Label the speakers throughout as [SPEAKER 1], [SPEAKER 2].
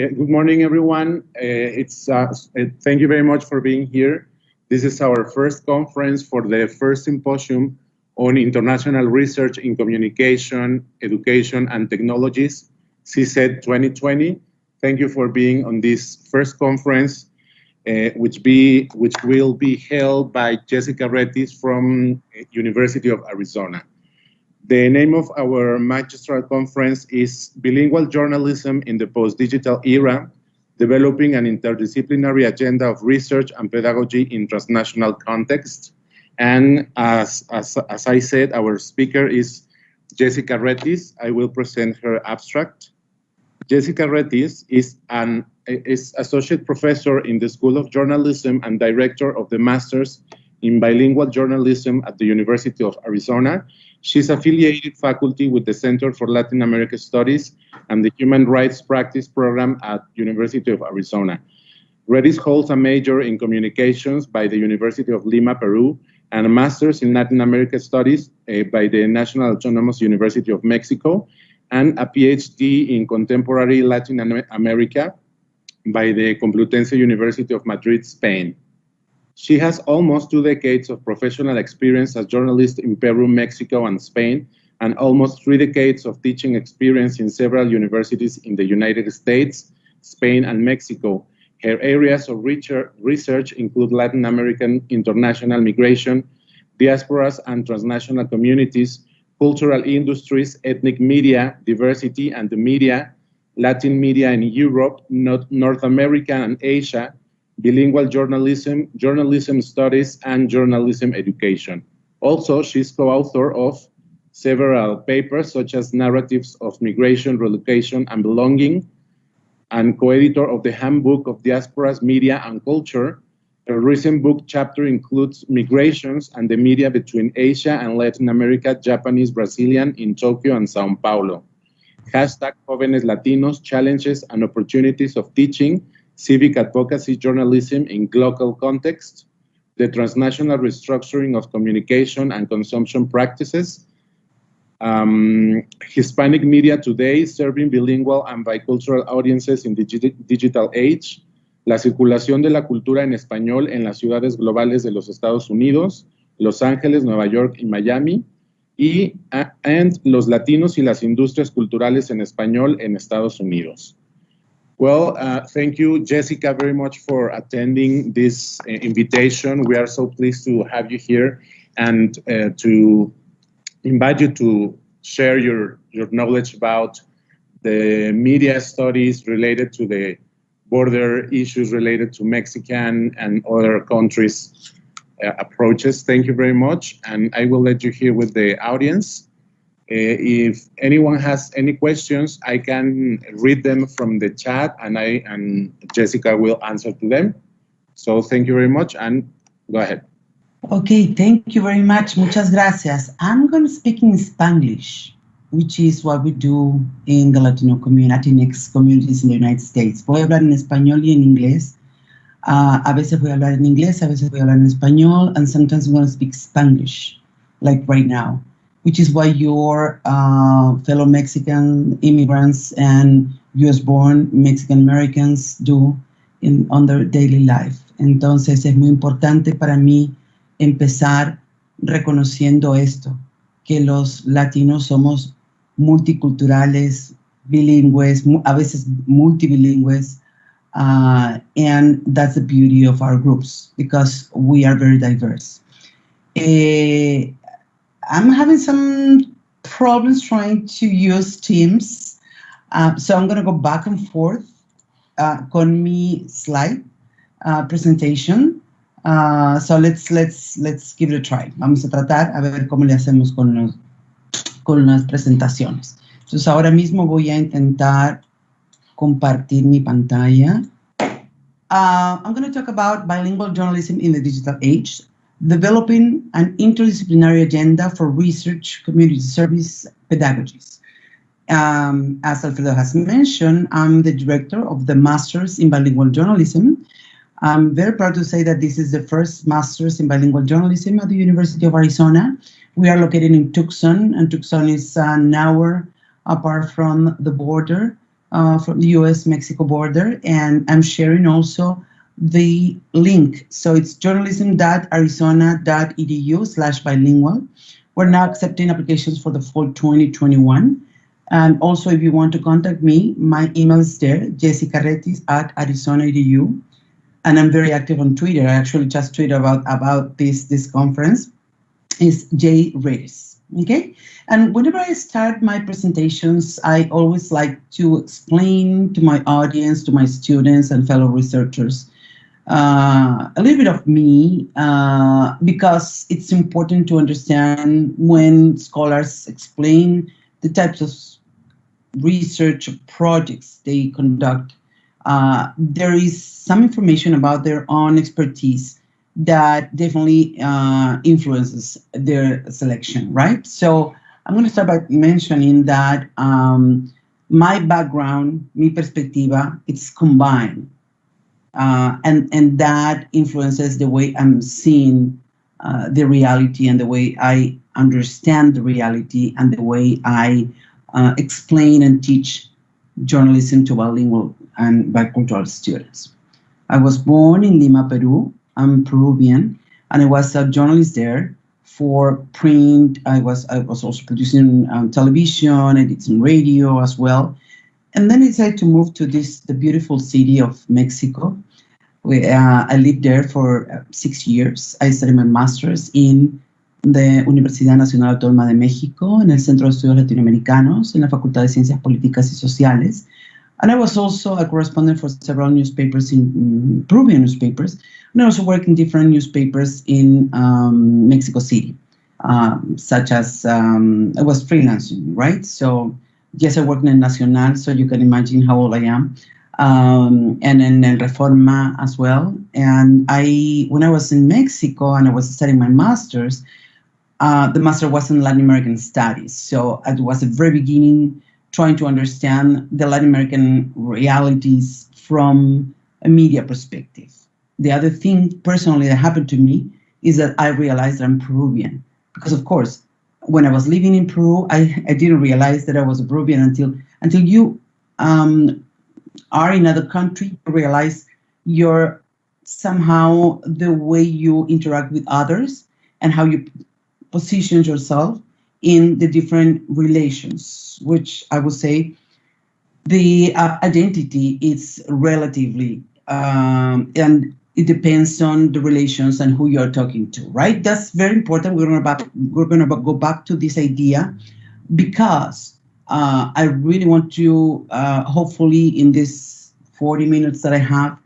[SPEAKER 1] Good morning, everyone. Thank you very much for being here. This is our first conference for the first symposium on international research in communication, education, and technologies, SIICET 2020. Thank you for being on this first conference, which will be held by Jessica Retis from University of Arizona. The name of our magistral conference is Bilingual Journalism in the Post-Digital Era, Developing an Interdisciplinary Agenda of Research and Pedagogy in Transnational Context. And as I said, our speaker is Jessica Retis. I will present her abstract. Jessica Retis is Associate Professor in the School of Journalism and Director of the Masters in Bilingual Journalism at the University of Arizona. She's affiliated faculty with the Center for Latin American Studies and the Human Rights Practice Program at University of Arizona. Retis holds a major in communications by the University of Lima, Peru, and a master's in Latin American Studies by the National Autonomous University of Mexico, and a PhD in contemporary Latin America by the Complutense University of Madrid, Spain. She has almost 2 decades of professional experience as journalist in Peru, Mexico, and Spain, and almost 3 decades of teaching experience in several universities in the United States, Spain, and Mexico. Her areas of research include Latin American international migration, diasporas and transnational communities, cultural industries, ethnic media, diversity and the media, Latin media in Europe, North America and Asia, bilingual journalism, journalism studies, and journalism education. Also, she's co-author of several papers, such as Narratives of Migration, Relocation, and Belonging, and co-editor of the Handbook of Diasporas, Media, and Culture. Her recent book chapter includes Migrations and the Media Between Asia and Latin America, Japanese, Brazilian, in Tokyo and Sao Paulo. Hashtag Jóvenes Latinos, Challenges and Opportunities of Teaching, Civic Advocacy Journalism in Local Context, the Transnational Restructuring of Communication and Consumption Practices, Hispanic Media Today, Serving Bilingual and Bicultural Audiences in the Digital Age, La Circulación de la Cultura en Español en las Ciudades Globales de los Estados Unidos, Los Ángeles, Nueva York y Miami, and Los Latinos y las Industrias Culturales en Español en Estados Unidos. Well, thank you, Jessica, very much for attending this invitation. We are so pleased to have you here and to invite you to share your knowledge about the media studies related to the border issues related to Mexican and other countries' approaches. Thank you very much, and I will let you hear with the audience. If anyone has any questions, I can read them from the chat, and Jessica will answer to them. So thank you very much, and go ahead.
[SPEAKER 2] Okay, thank you very much. Muchas gracias. I'm going to speak in Spanglish, which is what we do in the Latino community, Latinx communities in the United States. Voy a hablar en español y en inglés. A veces voy a hablar en inglés, a veces voy a hablar en español, and sometimes I'm going to speak Spanglish, like right now, which is what your fellow Mexican immigrants and US-born Mexican Americans do on their daily life. Entonces es muy importante para mí empezar reconociendo esto, que los latinos somos multiculturales, bilingües, a veces multibilingües, and that's the beauty of our groups, because we are very diverse. I'm having some problems trying to use Teams, so I'm going to go back and forth con mi slide presentation. So let's give it a try. Vamos a tratar a ver cómo le hacemos con las presentaciones. Entonces ahora mismo voy a intentar compartir mi pantalla. I'm going to talk about bilingual journalism in the digital age, developing an interdisciplinary agenda for research, community service, pedagogies. As Alfredo has mentioned, I'm the director of the Masters in Bilingual Journalism. I'm very proud to say that this is the first Masters in Bilingual Journalism at the University of Arizona. We are located in Tucson, and Tucson is an hour apart from the border from the US-Mexico border, and I'm sharing also the link. So it's journalism.arizona.edu/bilingual. We're now accepting applications for the fall 2021. And also, if you want to contact me, my email is there, Jessica Retis @Arizona.edu. And I'm very active on Twitter. I actually just tweeted about this conference. It's J Retis, okay? And whenever I start my presentations, I always like to explain to my audience, to my students and fellow researchers, a little bit of me, because it's important to understand when scholars explain the types of research projects they conduct. There is some information about their own expertise that definitely influences their selection, right? So I'm going to start by mentioning that my background, mi perspectiva, it's combined. And that influences the way I'm seeing the reality and the way I understand the reality and the way I explain and teach journalism to bilingual and bicultural students. I was born in Lima, Peru. I'm Peruvian, and I was a journalist there for print. I was also producing television, editing radio as well. And then I decided to move to the beautiful city of Mexico. I lived there for 6 years. I studied my master's in the Universidad Nacional Autónoma de México, en el Centro de Estudios Latinoamericanos, en la Facultad de Ciencias Políticas y Sociales. And I was also a correspondent for several newspapers, in Peruvian newspapers. And I also worked in different newspapers in Mexico City, such as I was freelancing, right? So yes, I worked in Nacional, so you can imagine how old I am. And in El Reforma as well. And when I was in Mexico and I was studying my master's, the master was in Latin American studies. So it was the very beginning trying to understand the Latin American realities from a media perspective. The other thing personally that happened to me is that I realized that I'm Peruvian. Because of course, when I was living in Peru, I didn't realize that I was a Peruvian until you are in another country, you realize you're somehow the way you interact with others and how you position yourself in the different relations, which I would say the identity is relatively, and it depends on the relations and who you're talking to, right? That's very important. We're going to go back to this idea because I really want to, hopefully in this 40 minutes that I have,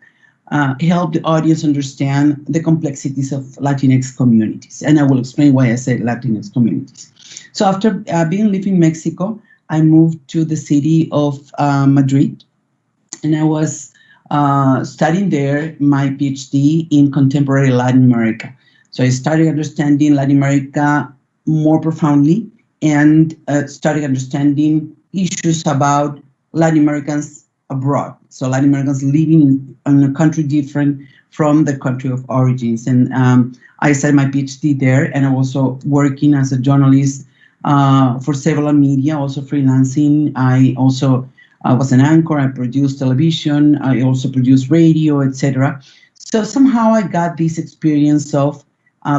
[SPEAKER 2] help the audience understand the complexities of Latinx communities. And I will explain why I said Latinx communities. So after being living in Mexico, I moved to the city of Madrid, and I was studying there my PhD in contemporary Latin America. So I started understanding Latin America more profoundly and started understanding issues about Latin Americans abroad. So Latin Americans living in a country different from the country of origins. And I started my PhD there, and I'm also working as a journalist for several media, also freelancing. I also was an anchor. I produced television. I also produced radio, etc. So somehow I got this experience of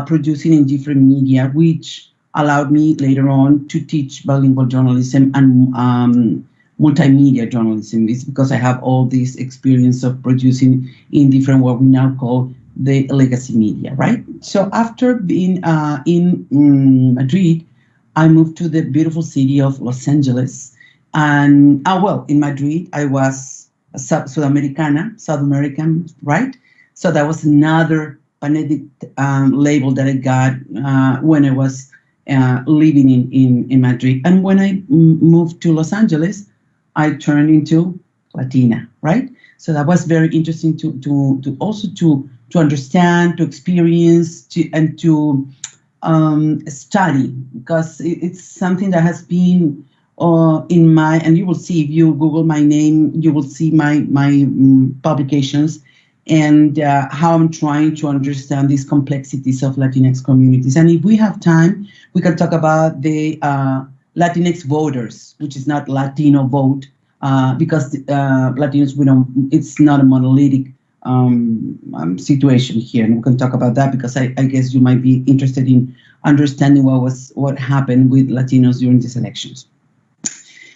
[SPEAKER 2] producing in different media, which allowed me later on to teach bilingual journalism and multimedia journalism. It's because I have all this experience of producing in different, what we now call the legacy media, right? So after being in Madrid, I moved to the beautiful city of Los Angeles. And, well, in Madrid, I was a South American, right? So that was another phonetic label that I got when I was living in Madrid. And when I moved to Los Angeles, I turned into Latina, right? So that was very interesting to also understand, to experience, and to study, because it's something that has been in my, and you will see if you Google my name, you will see my publications and how I'm trying to understand these complexities of Latinx communities. And if we have time, we can talk about the Latinx voters, which is not Latino vote, because Latinos, it's not a monolithic situation here, and we can talk about that because I guess you might be interested in understanding what happened with Latinos during these elections.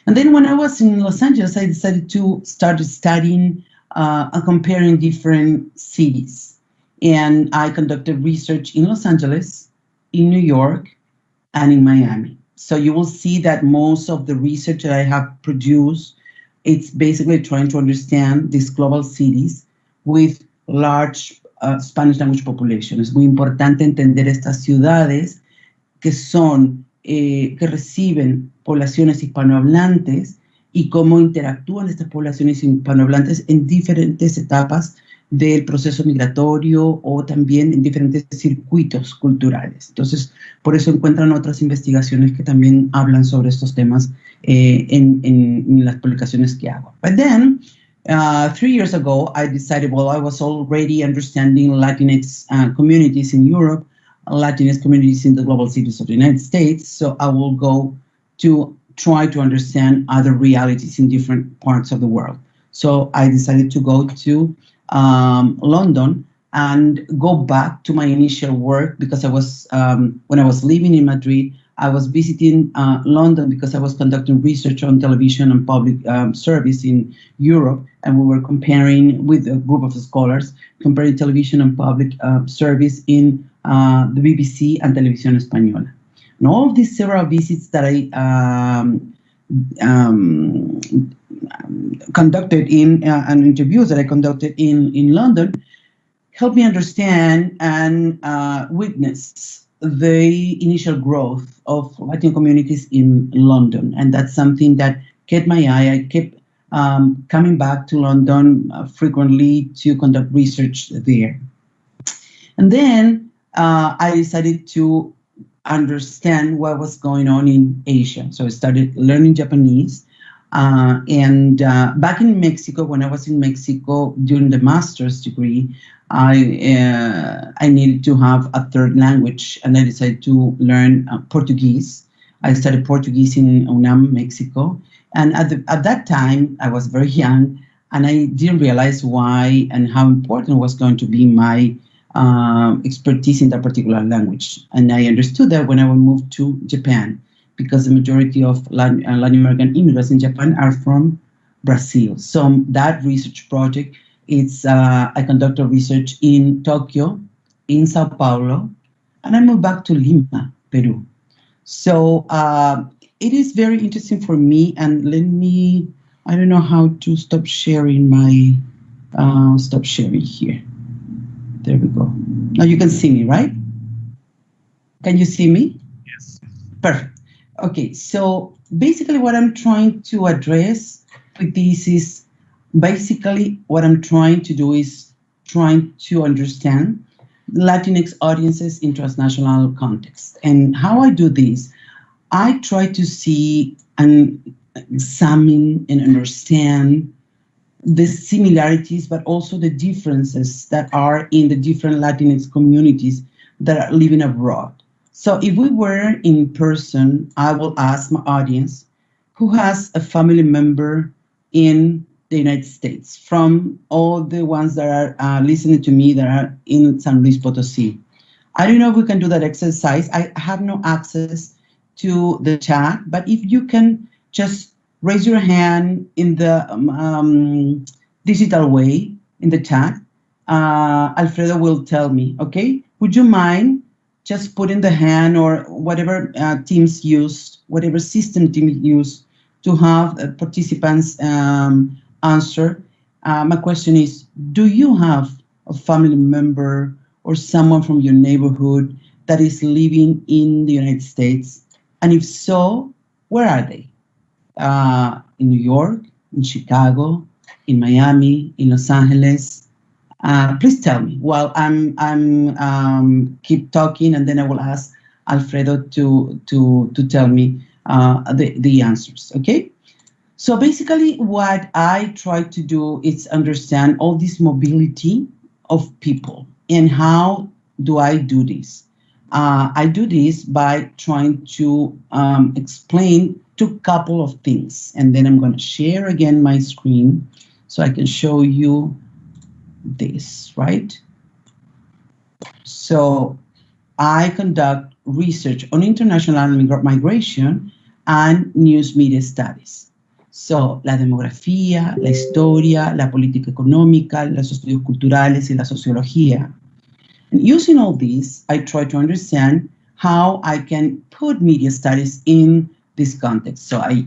[SPEAKER 2] And then when I was in Los Angeles, I decided to start studying and comparing different cities. And I conducted research in Los Angeles, in New York, and in Miami. So you will see that most of the research that I have produced, it's basically trying to understand these global cities with large Spanish language population. Es muy importante entender estas ciudades que reciben poblaciones hispanohablantes y cómo interactúan estas poblaciones hispanohablantes en diferentes etapas del proceso migratorio o también en diferentes circuitos culturales. Entonces, por eso encuentran otras investigaciones que también hablan sobre estos temas en las publicaciones que hago. But then, 3 years ago, I decided, I was already understanding Latinx communities in Europe, Latinx communities in the global cities of the United States, so I will go to try to understand other realities in different parts of the world. So I decided to go to London and go back to my initial work because I was, when I was living in Madrid, I was visiting London because I was conducting research on television and public service in Europe, and we were comparing with a group of scholars, comparing television and public service in the BBC and Televisión Española. And all of these several visits that I conducted and interviews that I conducted in London helped me understand and witness the initial growth of Latin communities in London. And that's something that kept my eye. I kept coming back to London frequently to conduct research there. And then I decided to understand what was going on in Asia. So I started learning Japanese. And back in Mexico, when I was in Mexico during the master's degree, I needed to have a third language, and I decided to learn Portuguese. I studied Portuguese in UNAM, Mexico. And at that time, I was very young, and I didn't realize why and how important was going to be my expertise in that particular language. And I understood that when I moved to Japan, because the majority of Latin American immigrants in Japan are from Brazil. So that research project, I conducted research in Tokyo, in Sao Paulo, and I moved back to Lima, Peru. So it is very interesting for me, and I don't know how to stop sharing stop sharing here. There we go. Now you can see me, right? Can you see me?
[SPEAKER 1] Yes.
[SPEAKER 2] Perfect. Okay, so basically what I'm trying to address with this is basically what I'm trying to do is trying to understand Latinx audiences in transnational context. And how I do this, I try to see and examine and understand the similarities, but also the differences that are in the different Latinx communities that are living abroad. So if we were in person, I will ask my audience who has a family member in the United States, from all the ones that are listening to me that are in San Luis Potosí. I don't know if we can do that exercise. I have no access to the chat, but if you can just raise your hand in the digital way in the chat, Alfredo will tell me, okay? Would you mind just putting the hand or whatever teams use, whatever system team use to have participants answer? My question is, do you have a family member or someone from your neighborhood that is living in the United States? And if so, where are they? In New York, in Chicago, in Miami, in Los Angeles? Please tell me while I'm keep talking, and then I will ask Alfredo to tell me the answers. Okay. So basically, what I try to do is understand all this mobility of people and how do I do this. I do this by trying to explain two couple of things, and then I'm going to share again my screen so I can show you this, right? So I conduct research on international migration and news media studies. So, la demografía, la historia, la política económica, los estudios culturales y la sociología. And using all these, I try to understand how I can put media studies in this context. So I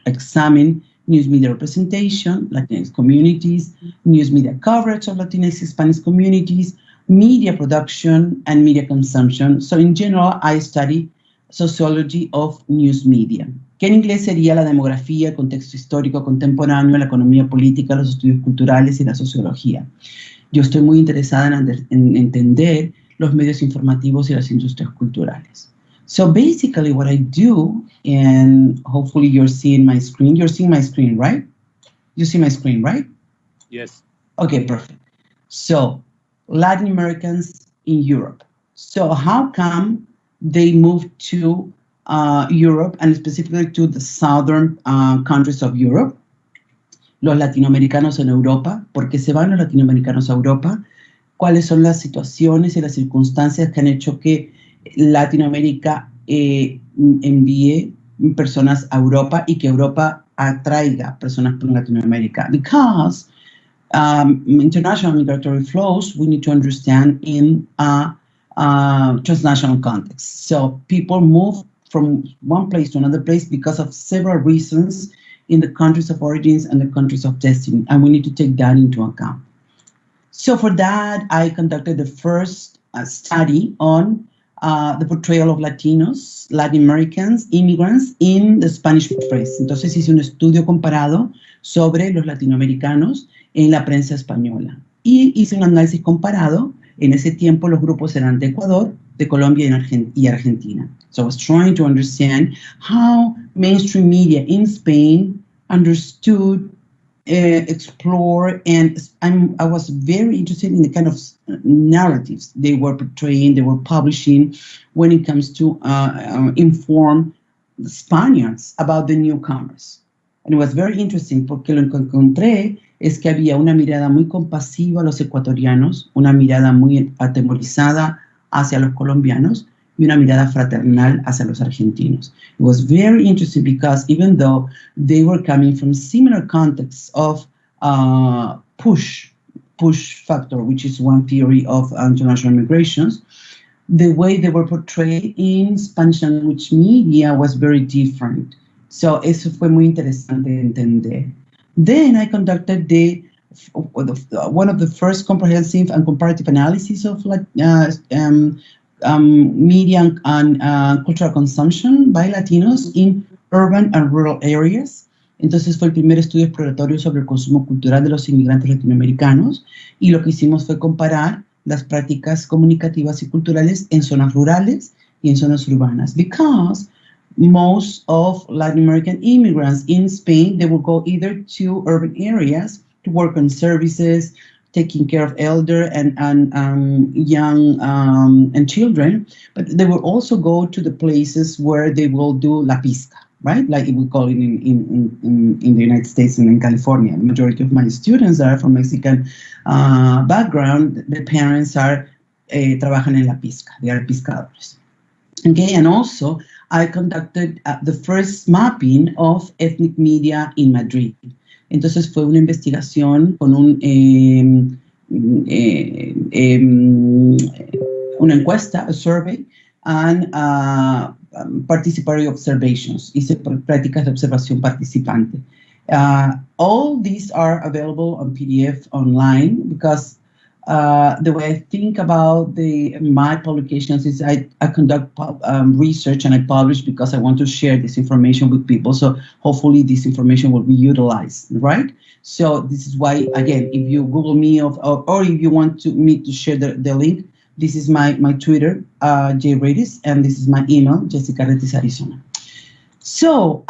[SPEAKER 2] examine news media representation, Latinx communities, news media coverage of Latinx Hispanic communities, media production, and media consumption. So in general, I study sociology of news media, que en inglés sería la demografía, el contexto histórico contemporáneo, la economía política, los estudios culturales y la sociología. Yo estoy muy interesada en entender los medios informativos y las industrias culturales. So basically what I do, and hopefully you're seeing my screen. You're seeing my screen, right? You see my screen, right?
[SPEAKER 1] Yes.
[SPEAKER 2] Okay, perfect. So Latin Americans in Europe. So how come they moved to Europe, and specifically to the southern countries of Europe? Los latinoamericanos en Europa. ¿Por qué se van los latinoamericanos a Europa? ¿Cuáles son las situaciones y las circunstancias que han hecho que Latinoamérica envíe personas a Europa y que Europa atraiga personas por Latinoamérica? Because international migratory flows, we need to understand in a transnational context. So people move from one place to another place because of several reasons in the countries of origins and the countries of destiny, and we need to take that into account. So for that, I conducted the first study on the portrayal of Latinos, Latin Americans, immigrants in the Spanish press. Entonces hice un estudio comparado sobre los latinoamericanos en la prensa española. Y hice un análisis comparado. En ese tiempo los grupos eran de Ecuador, de Colombia y Argentina. So I was trying to understand how mainstream media in Spain understood, explore, and I was very interested in the kind of narratives they were portraying, they were publishing when it comes to inform the Spaniards about the newcomers. And it was very interesting porque lo que encontré es que había una mirada muy compasiva a los ecuatorianos, una mirada muy atemorizada hacia los colombianos y una mirada fraternal hacia los argentinos. It was very interesting because even though they were coming from similar contexts of push factor, which is one theory of international migrations, the way they were portrayed in Spanish language media was very different. So eso fue muy interesante de entender. Then I conducted one of the first comprehensive and comparative analysis of media and cultural consumption by Latinos in urban and rural areas. Entonces fue el primer estudio exploratorio sobre el consumo cultural de los inmigrantes latinoamericanos, y lo que hicimos fue comparar las prácticas comunicativas y culturales en zonas rurales y en zonas urbanas, because most of Latin American immigrants in Spain, they will go either to urban areas to work on services, taking care of elder and young and children, but they will also go to the places where they will do la pizca, right? Like we call it in the United States and in California. The majority of my students are from Mexican background. The parents are trabajan en la pizca. They are pescadores. Okay, and also I conducted the first mapping of ethnic media in Madrid. Entonces fue una investigación con una encuesta, a survey, and participatory observations. Hice prácticas de observación participante. All these are available on PDF online because the way I think about my publications is I conduct research and I publish because I want to share this information with people. So hopefully this information will be utilized, right? So this is why, again, if you Google me or if you want me to share the link, this is my Twitter, J Retis, and this is my email, Jessica Retis, Arizona. So,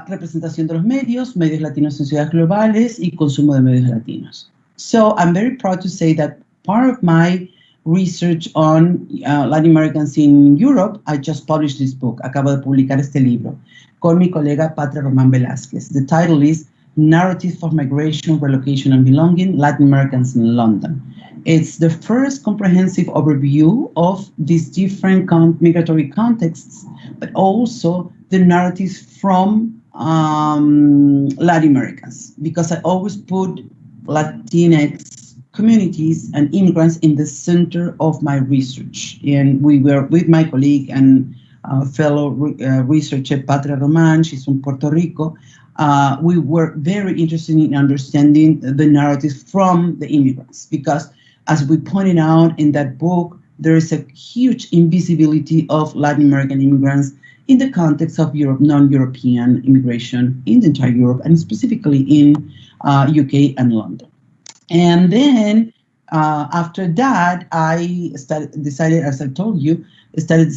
[SPEAKER 2] representación de los medios latinos en ciudades globales y consumo de medios latinos. So I'm very proud to say that part of my research on Latin Americans in Europe, I just published this book. Acabo de publicar este libro con mi colega Patria Román Velázquez. The title is Narrative of Migration, Relocation and Belonging, Latin Americans in London. It's the first comprehensive overview of these different migratory contexts, but also the narratives from Latin Americans, because I always put Latinx communities and immigrants in the center of my research. And we were with my colleague and fellow researcher Patria Román, she's from Puerto Rico. We were very interested in understanding the narrative from the immigrants, because as we pointed out in that book, there is a huge invisibility of Latin American immigrants in the context of Europe, non-European immigration in the entire Europe, and specifically in UK and London. And then after that, I decided, as I told you, decided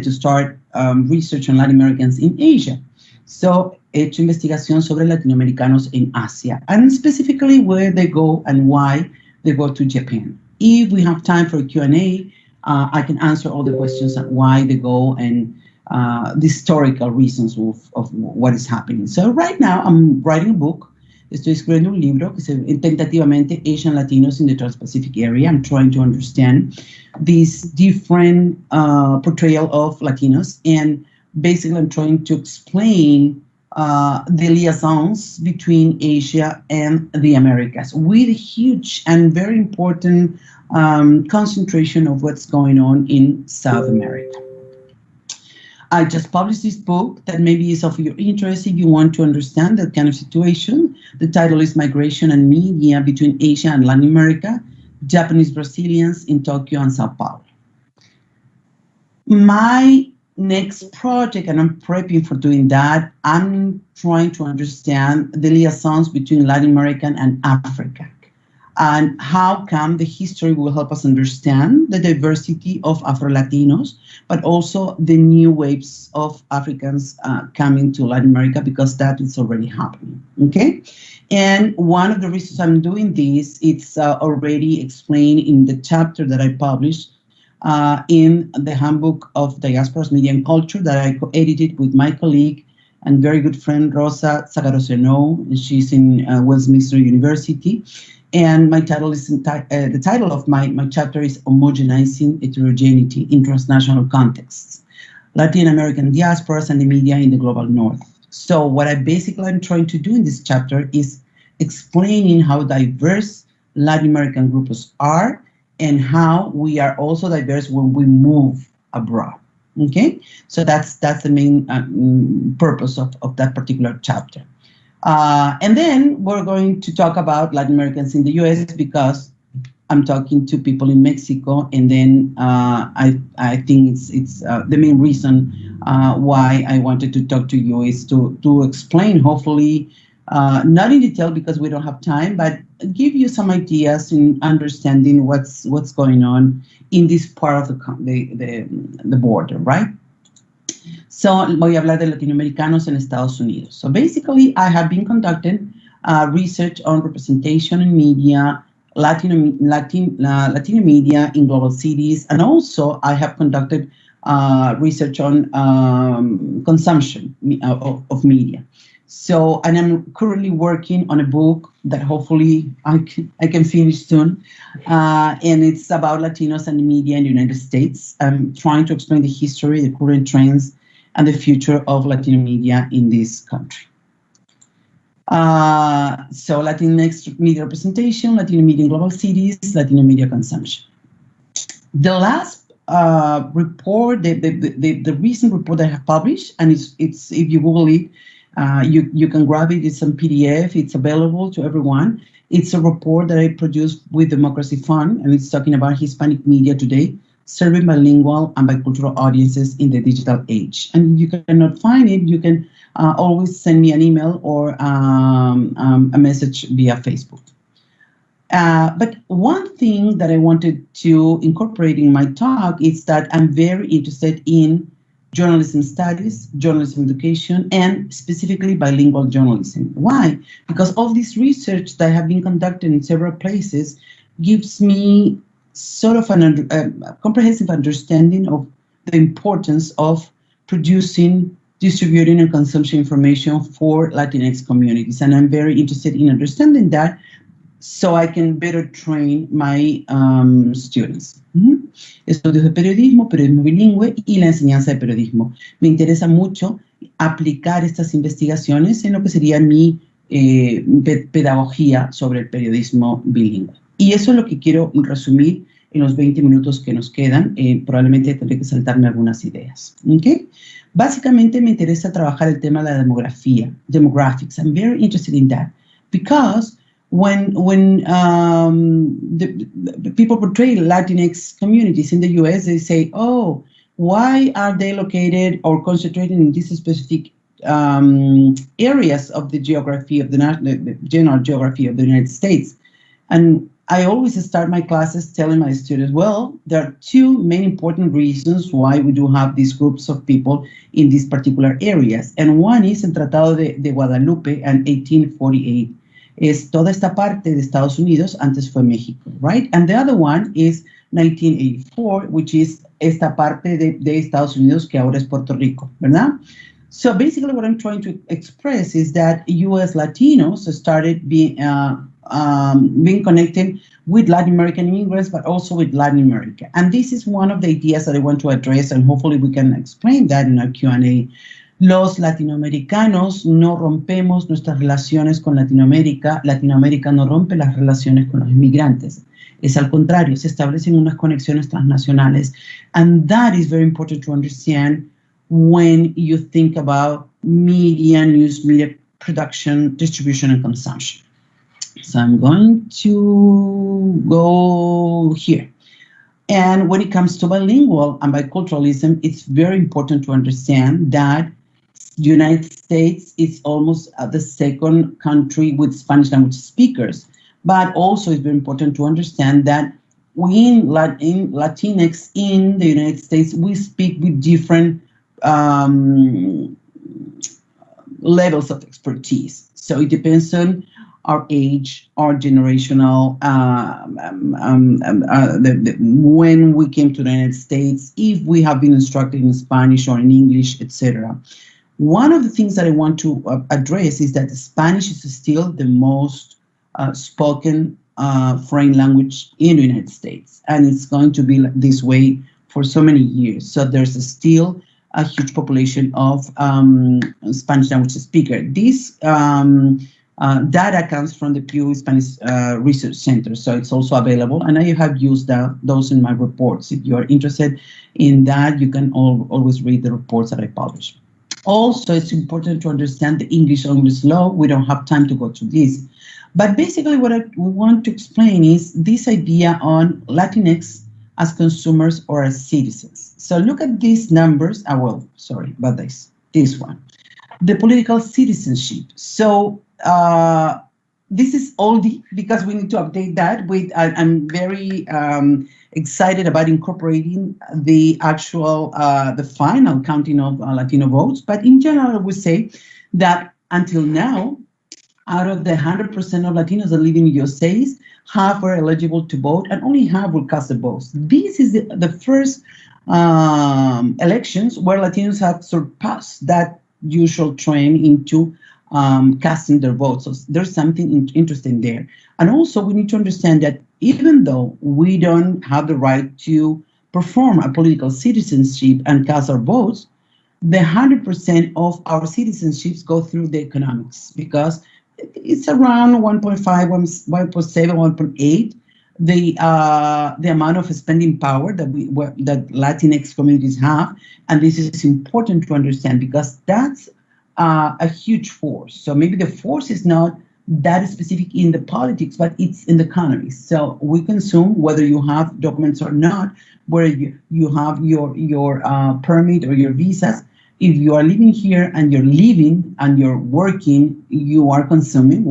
[SPEAKER 2] to start research on Latin Americans in Asia. So, he hecho investigación sobre latinoamericanos en Asia, and specifically where they go and why they go to Japan. If we have time for a Q&A, I can answer all the questions on why they go and the historical reasons of what is happening. So right now, I'm writing a book. Estoy escribiendo un libro que se tentativamente Asian Latinos in the Trans-Pacific Area. I'm trying to understand these different portrayal of Latinos, and basically I'm trying to explain the liaisons between Asia and the Americas with a huge and very important concentration of what's going on in South America. I just published this book that maybe is of your interest if you want to understand that kind of situation. The title is Migration and Media Between Asia and Latin America, Japanese Brazilians in Tokyo and Sao Paulo. My next project, and I'm prepping for doing that, I'm trying to understand the liaisons between Latin America and Africa, and how come the history will help us understand the diversity of Afro-Latinos, but also the new waves of Africans coming to Latin America, because that is already happening, okay? And one of the reasons I'm doing this, it's already explained in the chapter that I published in the Handbook of Diasporas, Media and Culture that I co-edited with my colleague and very good friend Rosa Zagaroseno. She's in Westminster University. And my title is the title of my chapter is Homogenizing Heterogeneity in Transnational Contexts, Latin American Diasporas and the Media in the Global North. So what I'm trying to do in this chapter is explaining how diverse Latin American groups are and how we are also diverse when we move abroad. Okay, so that's the main purpose of that particular chapter. And then we're going to talk about Latin Americans in the US, because I'm talking to people in Mexico, and then I think it's the main reason why I wanted to talk to you is to explain, hopefully, not in detail because we don't have time, but give you some ideas in understanding what's going on in this part of the border, right? So, voy a hablar de latinoamericanos en Estados Unidos. So basically, I have been conducting research on representation in media, Latino media in global cities, and also I have conducted research on consumption of media. So, and I'm currently working on a book that hopefully I can finish soon, and it's about Latinos and the media in the United States. I'm trying to explain the history, the current trends, and the future of Latino media in this country. So Latinx media representation, Latino media in global cities, Latino media consumption. The last report, the recent report I have published, and it's if you Google it, you can grab it. It's on PDF. It's available to everyone. It's a report that I produced with Democracy Fund, and it's talking about Hispanic media today, serving bilingual and bicultural audiences in the digital age. And if you cannot find it, you can always send me an email or a message via Facebook. But one thing that I wanted to incorporate in my talk is that I'm very interested in journalism studies, journalism education, and specifically bilingual journalism. Why? Because all this research that have been conducted in several places gives me sort of a comprehensive understanding of the importance of producing, distributing, and consumption information for Latinx communities. And I'm very interested in understanding that so I can better train my students. Estudios de periodismo, periodismo bilingüe y la enseñanza de periodismo. Me interesa mucho aplicar estas investigaciones en lo que sería mi pedagogía sobre el periodismo bilingüe. Y eso es lo que quiero resumir en los 20 minutos que nos quedan. Probablemente tendré que saltarme algunas ideas. ¿Okay? Básicamente me interesa trabajar el tema de la demografía, demographics. I'm very interested in that because when the people portray Latinx communities in the U.S., they say, oh, why are they located or concentrated in these specific areas of the geography of the general geography of the United States? And I always start my classes telling my students, well, there are two main important reasons why we do have these groups of people in these particular areas. And one is el Tratado de Guadalupe in 1848. Es toda esta parte de Estados Unidos, antes fue México, right? And the other one is 1984, which is esta parte de Estados Unidos que ahora es Puerto Rico, ¿verdad? So basically what I'm trying to express is that U.S. Latinos started being connected with Latin American immigrants, but also with Latin America. And this is one of the ideas that I want to address, and hopefully we can explain that in our Q&A. Los latinoamericanos no rompemos nuestras relaciones con Latinoamérica. Latinoamérica no rompe las relaciones con los inmigrantes. Es al contrario, se establecen unas conexiones transnacionales. And that is very important to understand when you think about media, news media production, distribution, and consumption. So I'm going to go here. And when it comes to bilingual and biculturalism, it's very important to understand that the United States is almost the second country with Spanish language speakers. But also it's very important to understand that in Latinx in the United States, we speak with different levels of expertise. So it depends on our age, our generational, when we came to the United States, if we have been instructed in Spanish or in English, etc. One of the things that I want to address is that Spanish is still the most spoken foreign language in the United States, and it's going to be this way for so many years. So there's still a huge population of Spanish language speakers. This data comes from the Pew Spanish Research Center, so it's also available, and I have used those in my reports. If you are interested in that, you can always read the reports that I publish. Also, it's important to understand the English law. We don't have time to go to this. But basically what I want to explain is this idea on Latinx as consumers or as citizens. So look at these numbers. Sorry about this one. The political citizenship. So this is oldie because we need to update that with, I'm very excited about incorporating the actual, the final counting of Latino votes. But in general, I would say that until now, out of the 100% of Latinos that live in USA, half are eligible to vote and only half will cast their votes. This is the first elections where Latinos have surpassed that usual trend into casting their votes. So there's something interesting there. And also we need to understand that even though we don't have the right to perform a political citizenship and cast our votes, the 100% of our citizenships go through the economics because it's around 1.5, 1.7, 1.8, the amount of spending power that Latinx communities have. And this is important to understand because that's a huge force. So maybe the force is not that specific in the politics, but it's in the economy. So we consume whether you have documents or not, whether you have your permit or your visas. If you are living here and you're living and you're working, you are consuming.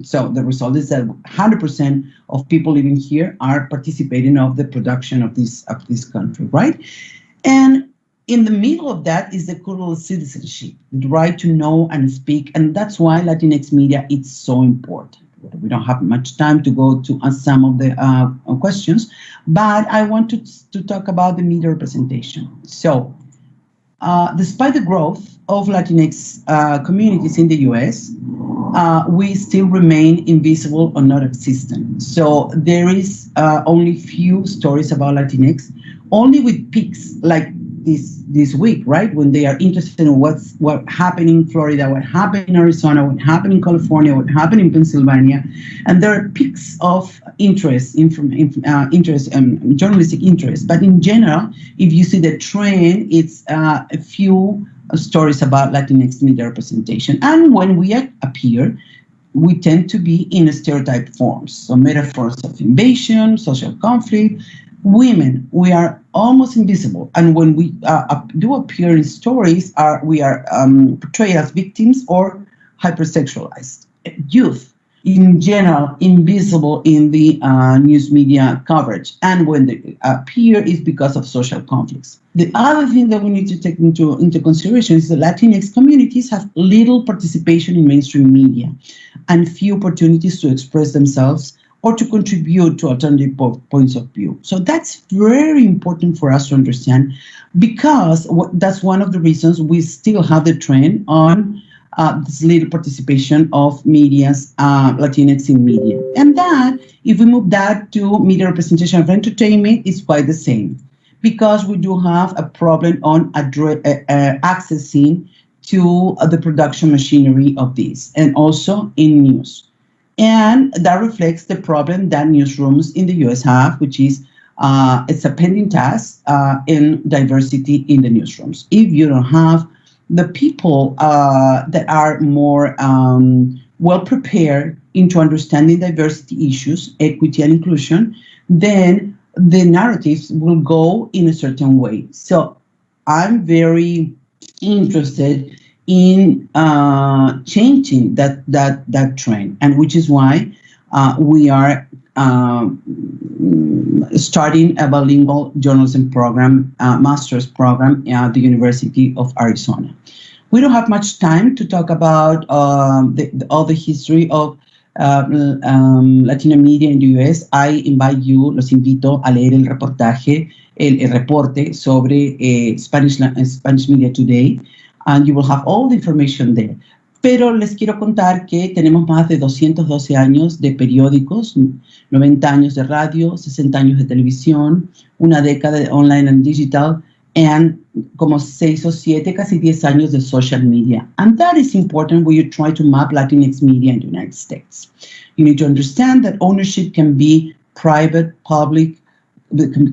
[SPEAKER 2] So the result is that 100% of people living here are participating of the production of this country, right? And in the middle of that is the cultural citizenship, the right to know and speak, and that's why Latinx media is so important, We don't have much time to go to some of the questions, but I want to talk about the media representation. So, despite the growth of Latinx communities in the US, we still remain invisible or not existent. So there is only few stories about Latinx, only with peaks like this week, right? When they are interested in what happened in Florida, what happened in Arizona, what happened in California, what happened in Pennsylvania, and there are peaks of interest, journalistic interest. But in general, if you see the trend, it's a few stories about Latinx media representation. And when we appear, we tend to be in stereotyped forms. So metaphors of invasion, social conflict. Women, we are almost invisible. And when we do appear in stories, we are portrayed as victims or hypersexualized. Youth, in general, invisible in the news media coverage. And when they appear, is because of social conflicts. The other thing that we need to take into consideration is that Latinx communities have little participation in mainstream media and few opportunities to express themselves or to contribute to alternative points of view. So that's very important for us to understand, because that's one of the reasons we still have the trend on this little participation of media's Latinx in media. And that, if we move that to media representation of entertainment, is quite the same, because we do have a problem on accessing to the production machinery of this, and also in news. And that reflects the problem that newsrooms in the US have, which is it's a pending task in diversity in the newsrooms. If you don't have the people that are more well prepared into understanding diversity issues, equity and inclusion, then the narratives will go in a certain way. So I'm very interested in changing that trend, and which is why we are starting a bilingual journalism program, master's program at the University of Arizona. We don't have much time to talk about all the history of Latino media in the US. I invite you, los invito a leer el reportaje, el reporte sobre Spanish Media Today, and you will have all the information there. Pero les quiero contar que tenemos más de 212 años de periódicos, 90 años de radio, 60 años de televisión, una década de online and digital, and como 6 o 7, casi 10 años de social media. And that is important when you try to map Latinx media in the United States. You need to understand that ownership can be private, public,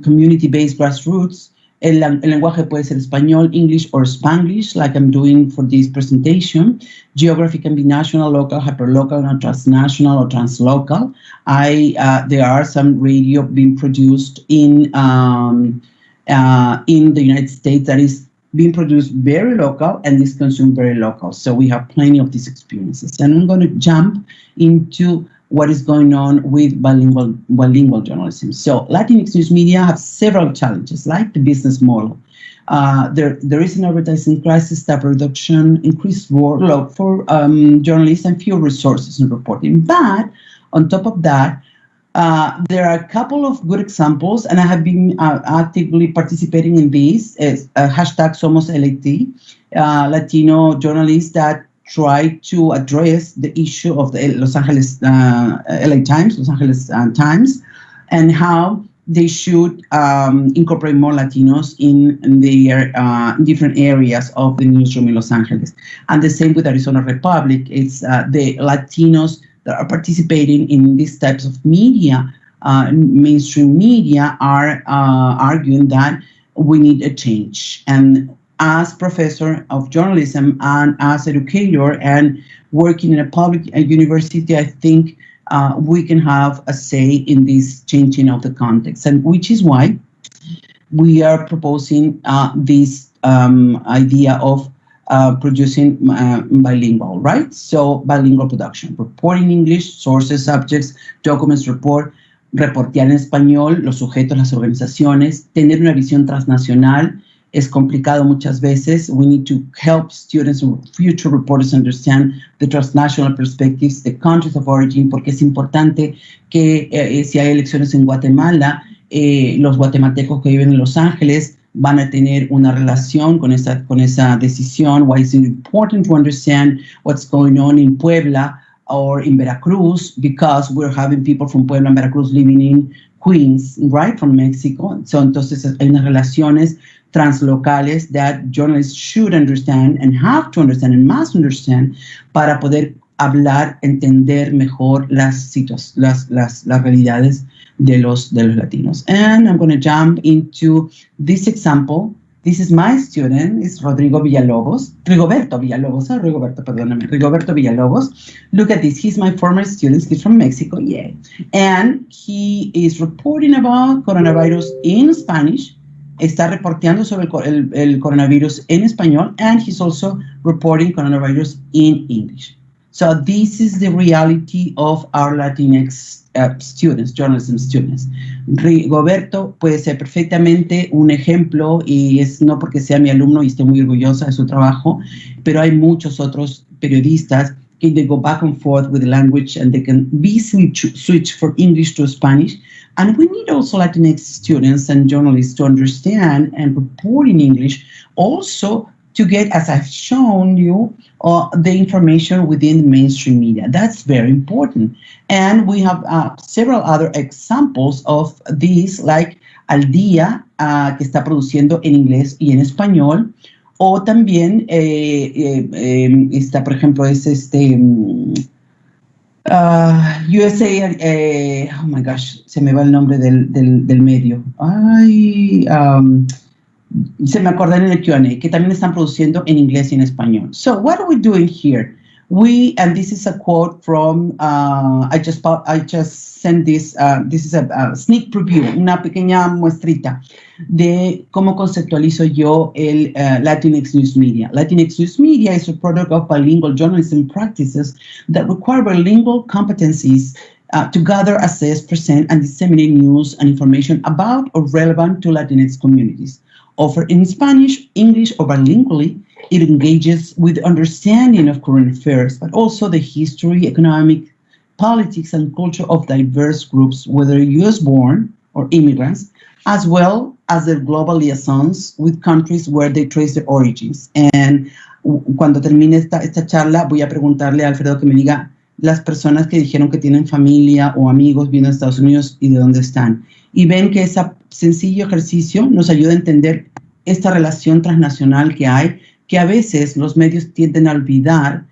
[SPEAKER 2] community-based, grassroots. El lenguaje puede ser español, English, or Spanglish, like I'm doing for this presentation. Geography can be national, local, hyperlocal, not transnational or translocal. There are some radio being produced in the United States that is being produced very local and is consumed very local. So we have plenty of these experiences. And I'm going to jump into what is going on with bilingual journalism. So Latinx news media have several challenges, like the business model. There is an advertising crisis, staff reduction, increased workload for journalists, and fewer resources in reporting. But on top of that, there are a couple of good examples, and I have been actively participating in these. Hashtag Somos LAT, Latino journalists that try to address the issue of the Los Angeles Times, and how they should incorporate more Latinos in their different areas of the newsroom in Los Angeles. And the same with Arizona Republic. It's the Latinos that are participating in these types of media, mainstream media, are arguing that we need a change. And as professor of journalism and as educator and working in a public university, I think we can have a say in this changing of the context, and which is why we are proposing this idea of producing bilingual, right? So bilingual production, report in English, sources, subjects, documents, reportear en español, los sujetos, las organizaciones, tener una visión transnacional, es complicado muchas veces. We need to help students and future reporters understand the transnational perspectives, the countries of origin, porque es importante que si hay elecciones en Guatemala, los guatemaltecos que viven en Los Ángeles van a tener una relación con esa decisión. Why is it important to understand what's going on in Puebla or in Veracruz, because we're having people from Puebla and Veracruz living in Queens, right, from Mexico. So, entonces hay unas relaciones translocales that journalists should understand and have to understand and must understand para poder hablar, entender mejor las realidades de los latinos. And I'm going to jump into this example. This is my student, it's Rigoberto Villalobos. Look at this, he's my former student, he's from Mexico, yeah. And he is reporting about coronavirus in Spanish, está reporteando sobre el coronavirus en español, and he's also reporting coronavirus in English. So this is the reality of our Latinx students, journalism students. Rigoberto puede ser perfectamente un ejemplo, y es no porque sea mi alumno y esté muy orgullosa de su trabajo, pero hay muchos otros periodistas que they go back and forth with the language and they can be switch from English to Spanish. And we need also Latinx students and journalists to understand and report in English, also to get, as I've shown you, the information within the mainstream media. That's very important. And we have several other examples of these, like Al Día, que está produciendo en inglés y en español, o también está, por ejemplo, es USA, oh my gosh, se me va el nombre del medio. Se me acordé en el Q&A, que también están produciendo en inglés y en español. So what are we doing here? And this is a quote from, I just sent this, this is a sneak preview, una pequeña muestrita de cómo conceptualizo yo el Latinx News Media. Latinx News Media is a product of bilingual journalism practices that require bilingual competencies to gather, assess, present, and disseminate news and information about or relevant to Latinx communities. Offered in Spanish, English, or bilingually, it engages with understanding of current affairs, but also the history, economic, politics, and culture of diverse groups, whether US-born or immigrants, as well as their global liaisons with countries where they trace their origins. And cuando termine esta charla, voy a preguntarle a Alfredo que me diga las personas que dijeron que tienen familia o amigos viendo a Estados Unidos y de dónde están. Y ven que ese sencillo ejercicio nos ayuda a entender esta relación transnacional que hay, que a veces los medios tienden a olvidar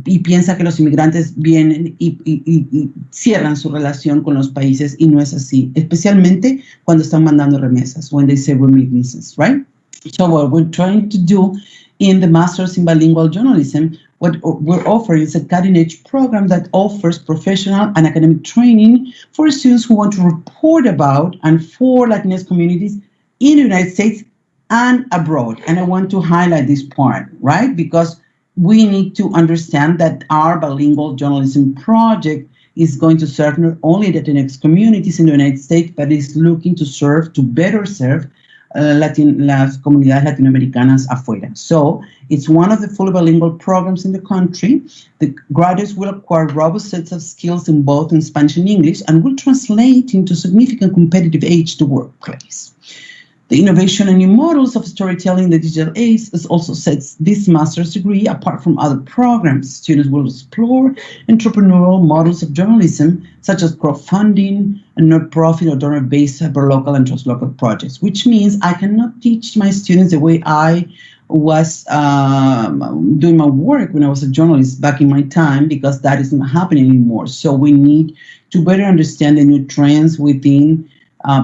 [SPEAKER 2] y piensa que los inmigrantes vienen y cierran su relación con los países, y no es así, especialmente cuando están mandando remesas, when they say remittances, right? So what we're trying to do in the Masters in Bilingual Journalism, what we're offering is a cutting-edge program that offers professional and academic training for students who want to report about and for Latinx communities in the United States and abroad. And I want to highlight this part, right? Because we need to understand that our bilingual journalism project is going to serve not only Latinx communities in the United States, but is looking to better serve las comunidades latinoamericanas afuera. So it's one of the fully bilingual programs in the country. The graduates will acquire robust sets of skills in both in Spanish and English, and will translate into significant competitive edge to workplace. The innovation and new models of storytelling in the digital age also sets this master's degree apart from other programs. Students will explore entrepreneurial models of journalism, such as crowdfunding and not-profit or donor-based hyperlocal and translocal projects, which means I cannot teach my students the way I was doing my work when I was a journalist back in my time, because that is not happening anymore. So we need to better understand the new trends within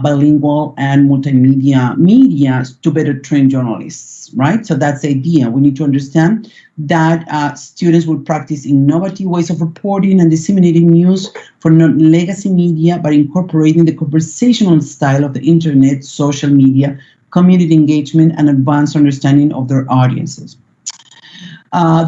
[SPEAKER 2] bilingual and multimedia media to better train journalists, right? So that's the idea. We need to understand that students will practice innovative ways of reporting and disseminating news for non-legacy media by incorporating the conversational style of the internet, social media, community engagement, and advanced understanding of their audiences.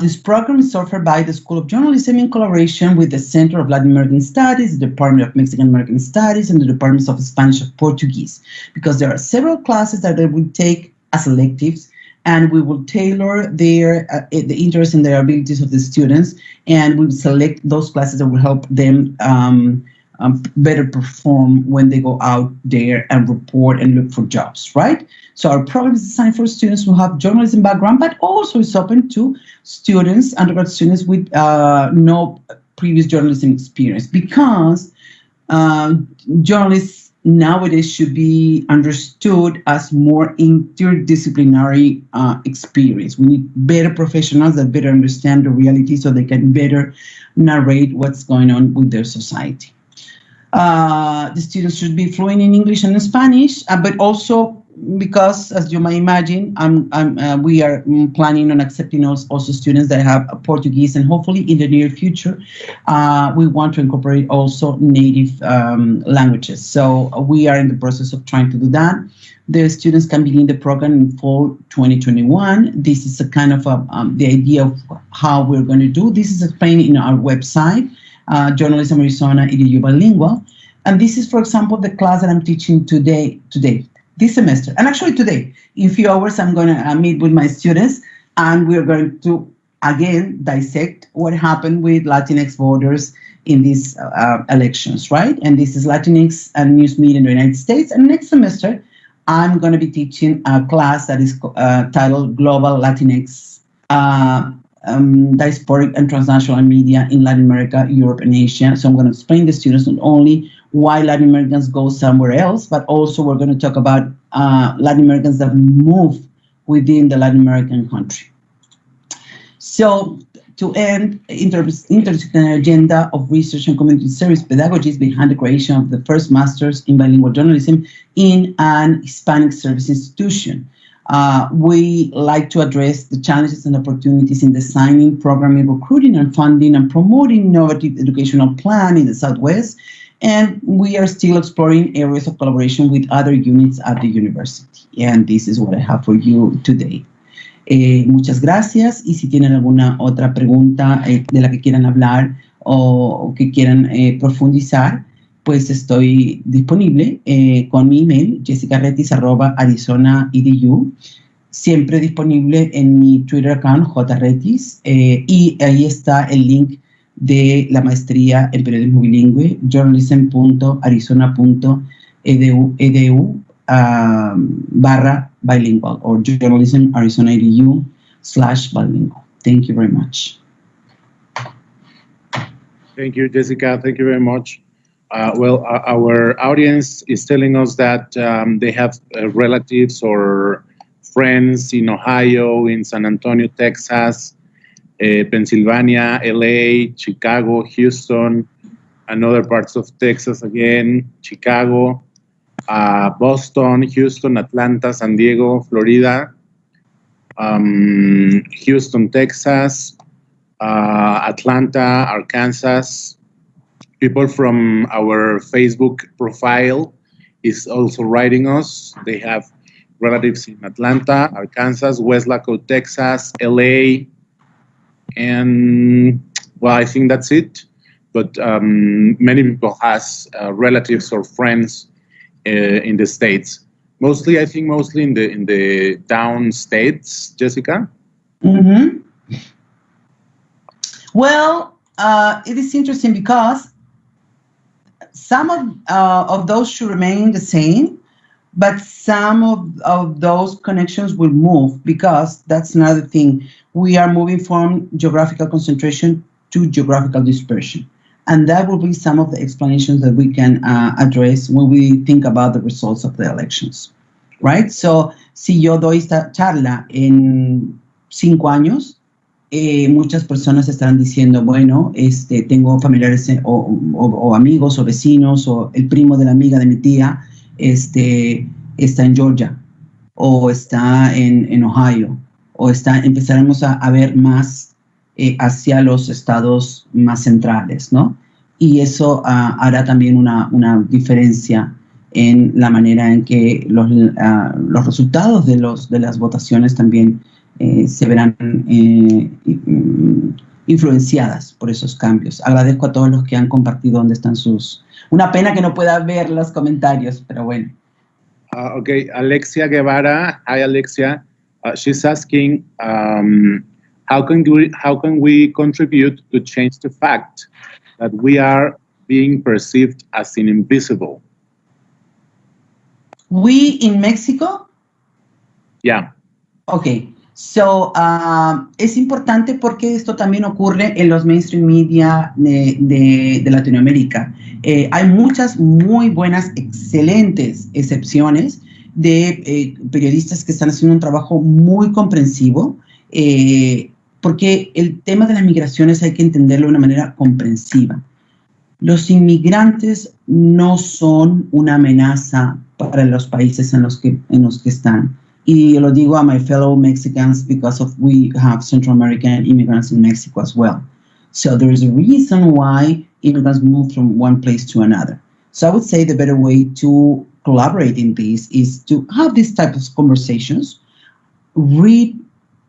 [SPEAKER 2] This program is offered by the School of Journalism in collaboration with the Center of Latin American Studies, the Department of Mexican American Studies, and the Departments of Spanish and Portuguese, because there are several classes that they will take as electives, and we will tailor the interests and their abilities of the students, and we will select those classes that will help them better perform when they go out there and report and look for jobs, right? So our program is designed for students who have journalism background, but also it's open to students, undergrad students with no previous journalism experience, because journalists nowadays should be understood as more interdisciplinary experience. We need better professionals that better understand the reality so they can better narrate what's going on with their society. The students should be fluent in English and Spanish, but also because, as you might imagine, we are planning on accepting also students that have Portuguese, and hopefully in the near future, we want to incorporate also native languages. So we are in the process of trying to do that. The students can begin the program in fall 2021. This is a kind of the idea of how we're going to do. This is explained in our website, Journalism Arizona EDU Bilingual. And this is, for example, the class that I'm teaching today, this semester. And actually today, in a few hours, I'm going to meet with my students, and we're going to, again, dissect what happened with Latinx voters in these elections, right? And this is Latinx and news media in the United States. And next semester, I'm going to be teaching a class that is titled Global Latinx Diasporic and Transnational Media in Latin America, Europe, and Asia. So I'm going to explain to students not only why Latin Americans go somewhere else, but also we're going to talk about Latin Americans that move within the Latin American country. So to end, interdisciplinary agenda of research and community service pedagogies behind the creation of the first master's in bilingual journalism in an Hispanic service institution. We like to address the challenges and opportunities in designing, programming, recruiting, and funding, and promoting innovative educational plan in the Southwest. And we are still exploring areas of collaboration with other units at the university. And this is what I have for you today. Muchas gracias. Y si tienen alguna otra pregunta de la que quieran hablar o que quieran profundizar, pues estoy disponible con mi email, jessicaretis@arizona.edu, siempre disponible en mi Twitter account, jretis, y ahí está el link de la maestría en periodismo bilingüe, journalism.arizona.edu/bilingual, or journalism.arizona.edu/bilingual. Thank you very much.
[SPEAKER 1] Thank you, Jessica. Thank you very much. Well, our audience is telling us that they have relatives or friends in Ohio, in San Antonio, Texas, Pennsylvania, LA, Chicago, Houston, and other parts of Texas again, Chicago, Boston, Houston, Atlanta, San Diego, Florida, Houston, Texas, Atlanta, Arkansas. People from our Facebook profile is also writing us. They have relatives in Atlanta, Arkansas, Westlaco, Texas, LA, and well, I think that's it. But many people has relatives or friends in the States. Mostly, I think, mostly in the down states. Jessica.
[SPEAKER 2] Mm-hmm. Well, it is interesting because some of those should remain the same, but some of those connections will move, because that's another thing. We are moving from geographical concentration to geographical dispersion. And that will be some of the explanations that we can address when we think about the results of the elections, right? So, si yo doy esta charla en 5 años, muchas personas estarán diciendo, bueno, tengo familiares o amigos o vecinos, o el primo de la amiga de mi tía está en Georgia, o está en Ohio, o empezaremos a ver más hacia los estados más centrales, ¿no? Y eso hará también una diferencia en la manera en que los resultados de las votaciones también se verán influenciadas por esos cambios. Agradezco a todos los que han compartido dónde están sus... Una pena que no pueda ver los comentarios, pero bueno.
[SPEAKER 1] Okay, Alexia Guevara. Hi, Alexia. She's asking, how can we contribute to change the fact that we are being perceived as invisible?
[SPEAKER 2] We in Mexico?
[SPEAKER 1] Yeah.
[SPEAKER 2] Okay. So, es importante porque esto también ocurre en los mainstream media de Latinoamérica. Hay muchas muy buenas, excelentes excepciones de periodistas que están haciendo un trabajo muy comprensivo, porque el tema de las migraciones hay que entenderlo de una manera comprensiva. Los inmigrantes no son una amenaza para los países en los que están. Y lo digo a my fellow Mexicans because we have Central American immigrants in Mexico as well. So there is a reason why immigrants move from one place to another. So I would say the better way to collaborate in this is to have these type of conversations, read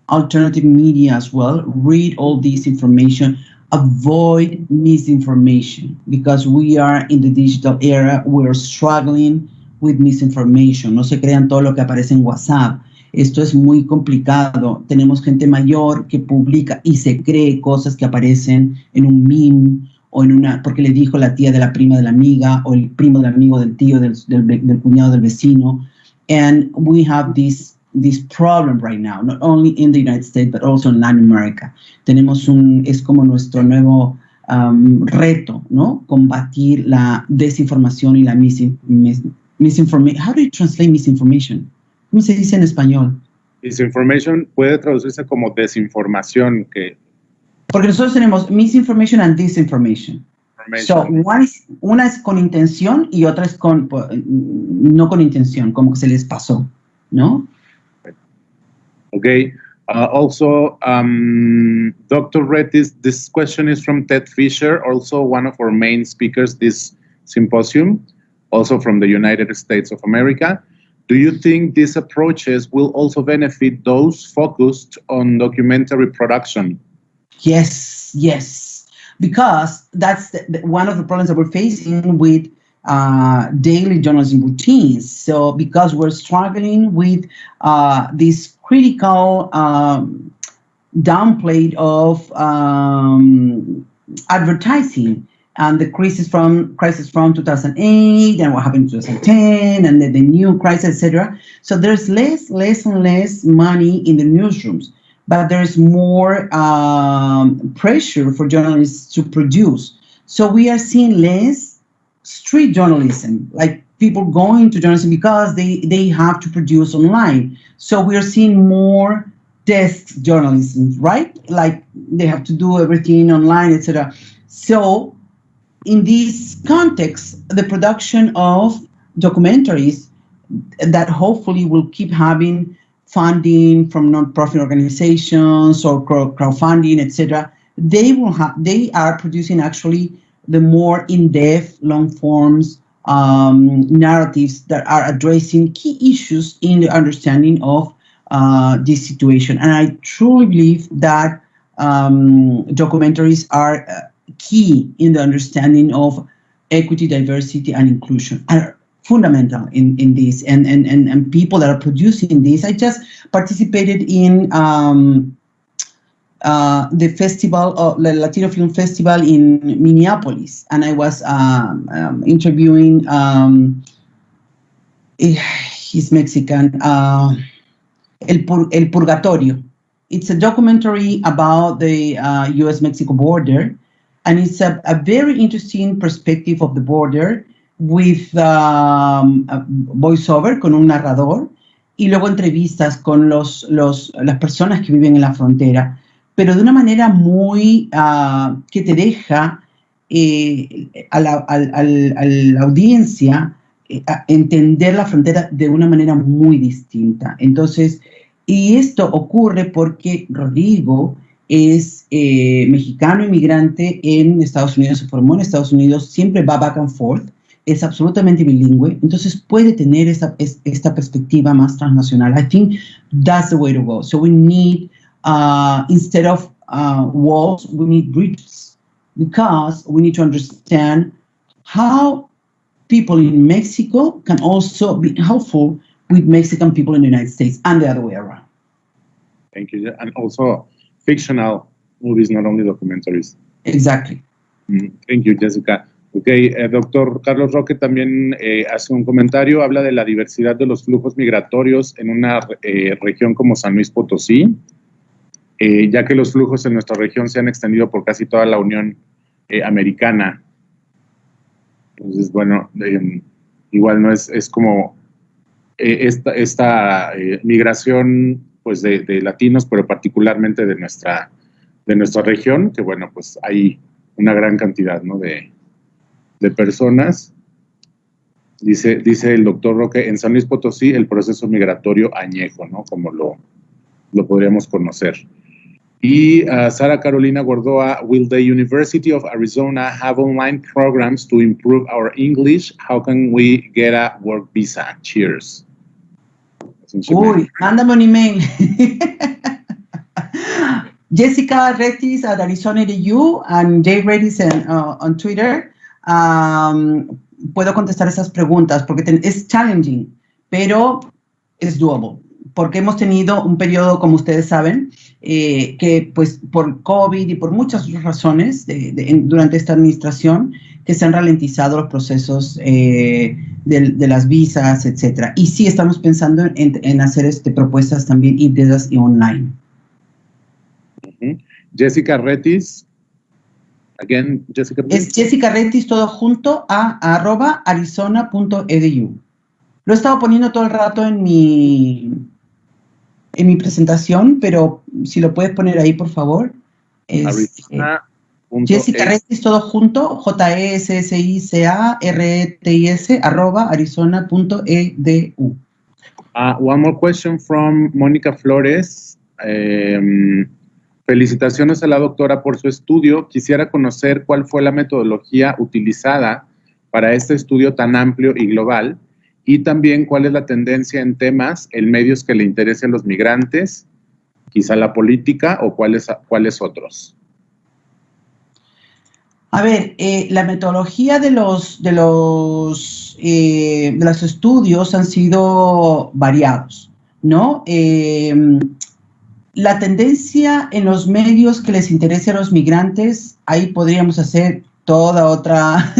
[SPEAKER 2] alternative media as well, read all this information, avoid misinformation, because we are in the digital era, we're struggling with misinformation. No se crean todo lo que aparece en WhatsApp. Esto es muy complicado. Tenemos gente mayor que publica y se cree cosas que aparecen en un meme o en porque le dijo la tía de la prima de la amiga o el primo del amigo del tío del cuñado del vecino. And we have this problem right now, not only in the United States, but also in Latin America. Es como nuestro nuevo reto, ¿no? Combatir la desinformación y la misinformation. How do you translate misinformation? ¿Cómo se dice en español?
[SPEAKER 1] Misinformation puede traducirse como desinformación.
[SPEAKER 2] Porque nosotros tenemos misinformation and disinformation. So, una es con intención y otra es no con intención, como que se les pasó, ¿no?
[SPEAKER 1] Okay. Also, Dr. Retis, this question is from Ted Fisher, also one of our main speakers this symposium, also from the United States of America. Do you think these approaches will also benefit those focused on documentary production?
[SPEAKER 2] Yes, because that's one of the problems that we're facing with daily journalism routines. So because we're struggling with this critical downplay of advertising and the crisis from 2008 and what happened in 2010 and the new crisis, etc. So there's less and less money in the newsrooms, but there's more pressure for journalists to produce. So we are seeing less street journalism, like people going to journalism because they have to produce online. So we are seeing more desk journalism, right? Like they have to do everything online, etc. So in this context, the production of documentaries that hopefully will keep having funding from non-profit organizations or crowdfunding, etc., they are producing actually the more in-depth, long forms narratives that are addressing key issues in the understanding of this situation. And I truly believe that documentaries are key in the understanding of equity, diversity, and inclusion, are fundamental in this. And people that are producing this, I just participated in the festival, the Latino Film Festival in Minneapolis, and I was interviewing, he's Mexican, El Purgatorio. It's a documentary about the US-Mexico border, and it's a very interesting perspective of the border with a voiceover, con un narrador, y luego entrevistas con las personas que viven en la frontera, pero de una manera muy que te deja a la audiencia entender la frontera de una manera muy distinta. Entonces, y esto ocurre porque Rodrigo es mexicano inmigrante en Estados Unidos, se formó en Estados Unidos, siempre va back and forth, es absolutamente bilingüe, entonces puede tener esta perspectiva más transnacional. I think that's the way to go. So we need, instead of walls, we need bridges, because we need to understand how people in Mexico can also be helpful with Mexican people in the United States and the other way around.
[SPEAKER 1] Thank you. And also fictional movies, not only documentaries.
[SPEAKER 2] Exactly.
[SPEAKER 1] Thank you, Jessica. Okay, doctor Carlos Roque también hace un comentario, habla de la diversidad de los flujos migratorios en una región como San Luis Potosí, ya que los flujos en nuestra región se han extendido por casi toda la Unión Americana. Entonces, bueno, igual no es como esta migración pues de latinos, pero particularmente de nuestra región, que bueno, pues hay una gran cantidad, ¿no?, de personas. Dice el doctor Roque, en San Luis Potosí el proceso migratorio añejo, ¿no?, como lo podríamos conocer. Y Sara Carolina Gordoa, will the University of Arizona have online programs to improve our English? How can we get a work visa? Cheers.
[SPEAKER 2] Uy, mándame un email. Jessica Retis at Arizona EDU and J Retis on Twitter. Puedo contestar esas preguntas porque es challenging, pero es doable. Porque hemos tenido un periodo, como ustedes saben, que pues por COVID y por muchas otras razones durante esta administración, que se han ralentizado los procesos de las visas, etcétera. Y sí estamos pensando en hacer propuestas también híbridas y online.
[SPEAKER 1] Jessica Retis. Again, Jessica Retis.
[SPEAKER 2] Es Jessica Retis, todo junto, a @arizona.edu. Lo he estado poniendo todo el rato en mi presentación, pero si lo puedes poner ahí, por favor. Jessica Retis, todo junto, JESSICARETIS, @arizona.edu.
[SPEAKER 1] One more question from Mónica Flores. Felicitaciones a la doctora por su estudio. Quisiera conocer cuál fue la metodología utilizada para este estudio tan amplio y global, y también cuál es la tendencia en temas, en medios que le interesen a los migrantes, quizá la política, o cuáles otros.
[SPEAKER 2] A ver, la metodología de los estudios han sido variados, ¿no? La tendencia en los medios que les interese a los migrantes, ahí podríamos hacer toda otra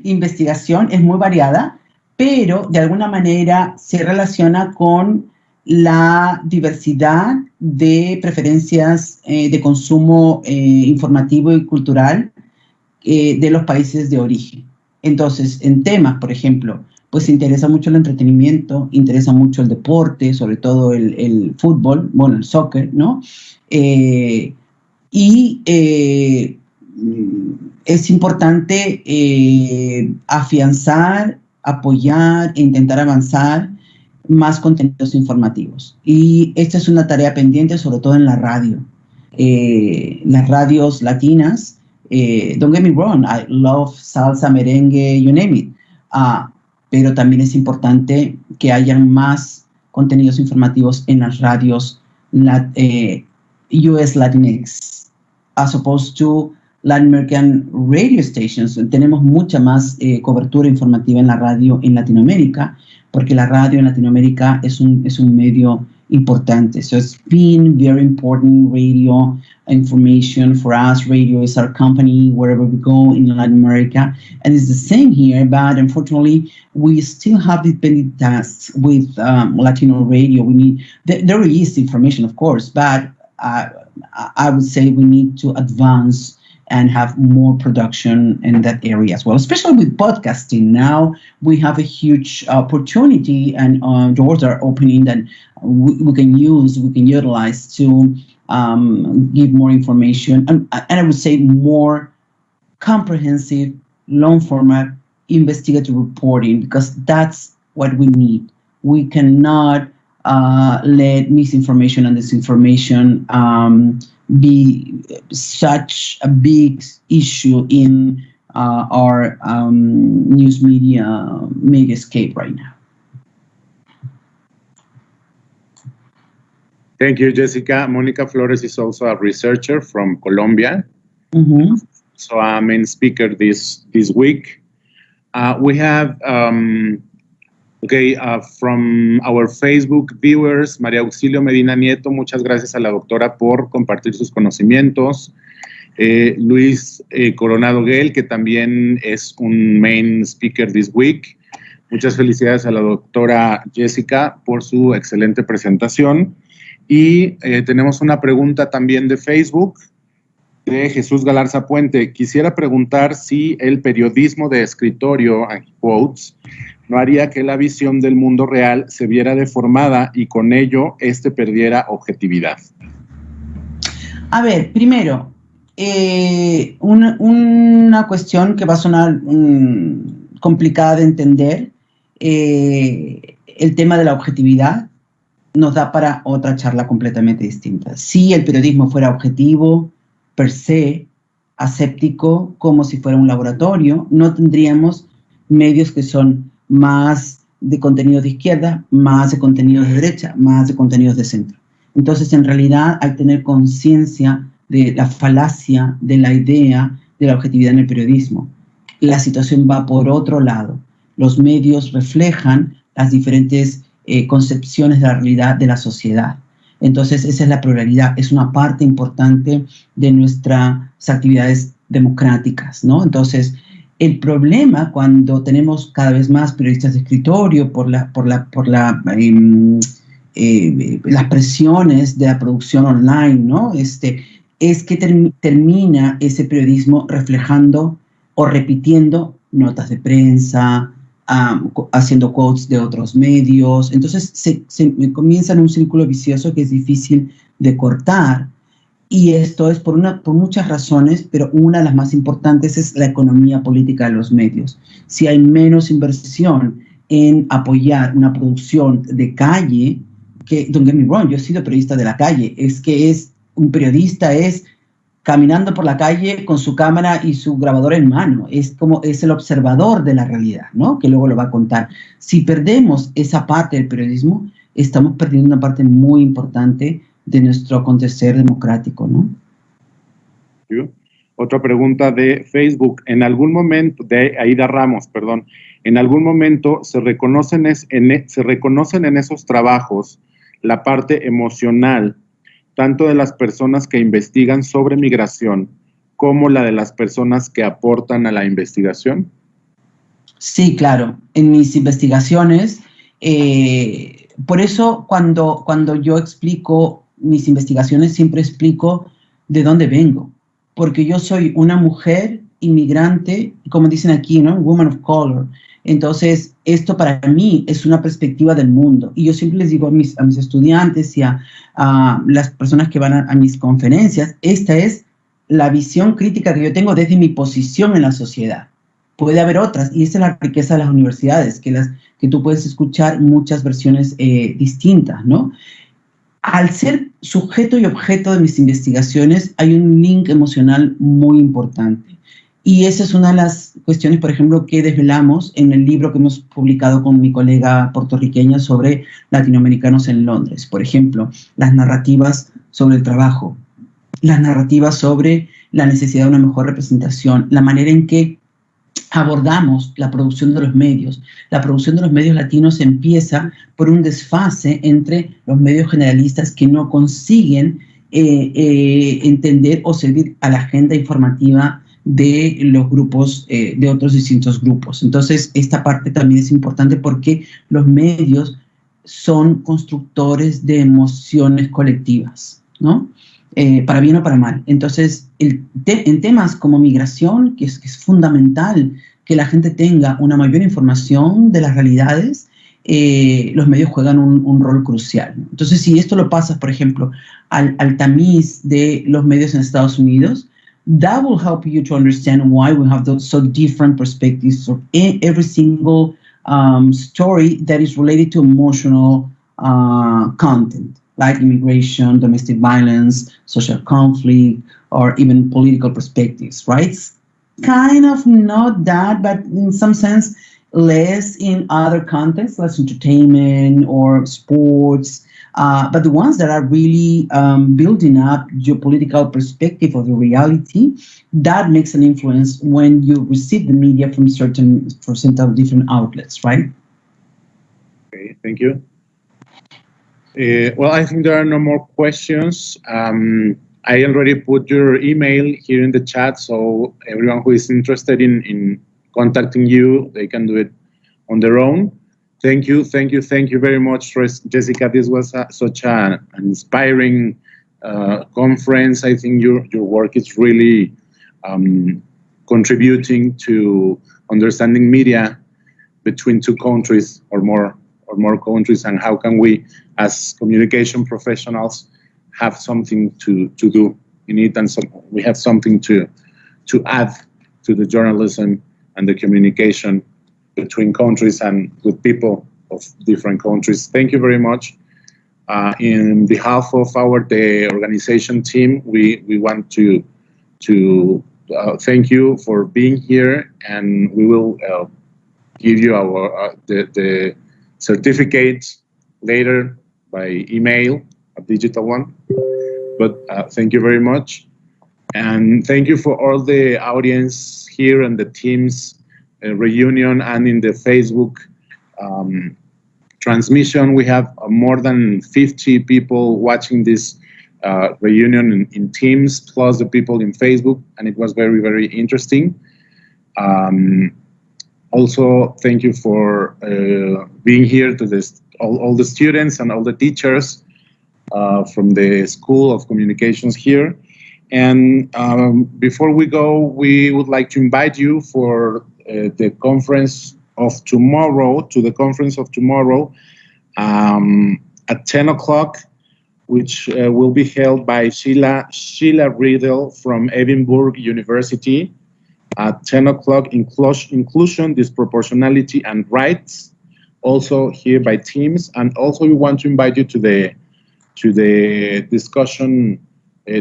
[SPEAKER 2] investigación, es muy variada, pero de alguna manera se relaciona con la diversidad de preferencias de consumo informativo y cultural de los países de origen. Entonces, en temas, por ejemplo, pues interesa mucho el entretenimiento, interesa mucho el deporte, sobre todo el fútbol, bueno, el soccer, ¿no? Es importante afianzar, apoyar e intentar avanzar más contenidos informativos. Y esta es una tarea pendiente, sobre todo en la radio. Las radios latinas, don't get me wrong, I love salsa, merengue, you name it. Pero también es importante que hayan más contenidos informativos en las radios US Latinx, as opposed to Latin American radio stations. Tenemos mucha más cobertura informativa en la radio en Latinoamérica, porque la radio en Latinoamérica es un medio importante. So it's been very important radio information for us. Radio is our company wherever we go in Latin America, and it's the same here. But unfortunately, we still have the pending tasks with Latino radio. We need there is information, of course, but I would say we need to advance and have more production in that area as well, especially with podcasting. Now we have a huge opportunity, and doors are opening that we can utilize to give more information, and I would say more comprehensive, long format investigative reporting, because that's what we need. We cannot let misinformation and disinformation be such a big issue in our news mediascape right now.
[SPEAKER 1] Thank you, Jessica. Mónica Flores is also a researcher from Colombia.
[SPEAKER 2] Mm-hmm.
[SPEAKER 1] So I'm a main speaker this week. We have, from our Facebook viewers, María Auxilio Medina Nieto, muchas gracias a la doctora por compartir sus conocimientos. Luis Coronado Guel, que también es un main speaker this week. Muchas felicidades a la doctora Jessica por su excelente presentación. Y tenemos una pregunta también de Facebook, de Jesús Galarza Puente. Quisiera preguntar si el periodismo de escritorio, en quotes, no haría que la visión del mundo real se viera deformada y con ello perdiera objetividad.
[SPEAKER 2] A ver, primero, una cuestión que va a sonar complicada de entender, el tema de la objetividad nos da para otra charla completamente distinta. Si el periodismo fuera objetivo, per se, aséptico, como si fuera un laboratorio, no tendríamos medios que son más de contenido de izquierda, más de contenido de derecha, más de contenidos de centro. Entonces, en realidad, hay que tener conciencia de la falacia, de la idea de la objetividad en el periodismo. La situación va por otro lado. Los medios reflejan las diferentes concepciones de la realidad de la sociedad. Entonces, esa es la pluralidad, es una parte importante de nuestras actividades democráticas, ¿no? Entonces, el problema cuando tenemos cada vez más periodistas de escritorio por las presiones de la producción online, ¿no? Es que termina ese periodismo reflejando o repitiendo notas de prensa, haciendo quotes de otros medios. Entonces se comienza en un círculo vicioso que es difícil de cortar. Y esto es por muchas razones, pero una de las más importantes es la economía política de los medios. Si hay menos inversión en apoyar una producción de calle, que, don't get me wrong, yo he sido periodista de la calle, un periodista es caminando por la calle con su cámara y su grabador en mano, es el observador de la realidad, ¿no? Que luego lo va a contar. Si perdemos esa parte del periodismo, estamos perdiendo una parte muy importante de nuestro acontecer democrático, ¿no?
[SPEAKER 1] Otra pregunta de Facebook. En algún momento, de Aida Ramos, perdón, en algún momento se reconocen en esos trabajos la parte emocional, tanto de las personas que investigan sobre migración como la de las personas que aportan a la investigación.
[SPEAKER 2] Sí, claro. En mis investigaciones, por eso cuando yo explico mis investigaciones, siempre explico de dónde vengo. Porque yo soy una mujer inmigrante, como dicen aquí, ¿no? Woman of color. Entonces, esto para mí es una perspectiva del mundo. Y yo siempre les digo a mis estudiantes y a las personas que van a mis conferencias, esta es la visión crítica que yo tengo desde mi posición en la sociedad. Puede haber otras, y esa es la riqueza de las universidades, que tú puedes escuchar muchas versiones distintas, ¿no? Al ser sujeto y objeto de mis investigaciones, hay un link emocional muy importante. Y esa es una de las cuestiones, por ejemplo, que desvelamos en el libro que hemos publicado con mi colega puertorriqueña sobre latinoamericanos en Londres. Por ejemplo, las narrativas sobre el trabajo, las narrativas sobre la necesidad de una mejor representación, la manera en que abordamos la producción de los medios. La producción de los medios latinos empieza por un desfase entre los medios generalistas que no consiguen entender o servir a la agenda informativa de los grupos, de otros distintos grupos. Entonces, esta parte también es importante porque los medios son constructores de emociones colectivas, ¿no? Para bien o para mal. Entonces, en temas como migración, que es fundamental que la gente tenga una mayor información de las realidades, los medios juegan un rol crucial. Entonces, si esto lo pasas, por ejemplo, al tamiz de los medios en Estados Unidos, that will help you to understand why we have those so different perspectives of every single story that is related to emotional content, like immigration, domestic violence, social conflict, or even political perspectives, right? It's kind of not that, but in some sense, less in other contexts, less entertainment or sports, but the ones that are really building up your political perspective of the reality, that makes an influence when you receive the media from certain different outlets, right?
[SPEAKER 1] Okay, thank you. Well, I think there are no more questions. I already put your email here in the chat, so everyone who is interested in contacting you, they can do it on their own. Thank you very much, Jessica. This was such an inspiring conference. I think your work is really contributing to understanding media between two countries or more countries, and how can we, as communication professionals, have something to do in it, and we have something to add to the journalism and the communication between countries and with people of different countries. Thank you very much. In behalf of the organization team, we want to thank you for being here, and we will give you our the certificate later by email, a digital one. But thank you very much, and thank you for all the audience here and the team's reunion and in the Facebook transmission. We have more than 50 people watching this reunion in Teams, plus the people in Facebook, and it was very, very interesting. Also, thank you for being here to this, all the students and all the teachers from the School of Communications here. And before we go, we would like to invite you for the conference of tomorrow, at 10 o'clock, which will be held by Sheila Riedel from Edinburgh University at 10 o'clock, inclusion, disproportionality, and rights, also here by Teams. And also we want to invite you to the discussion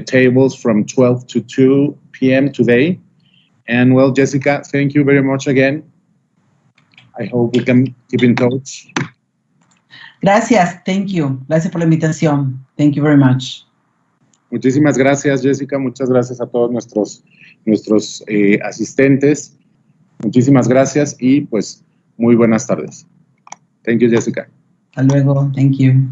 [SPEAKER 1] tables from 12 to 2 p.m. today. And well, Jessica, thank you very much again. I hope we can keep in touch.
[SPEAKER 2] Gracias, thank you. Gracias por la invitación. Thank you very much.
[SPEAKER 1] Muchísimas gracias, Jessica. Muchas gracias a todos nuestros asistentes. Muchísimas gracias y pues muy buenas tardes. Thank you, Jessica.
[SPEAKER 2] Hasta luego. Thank you.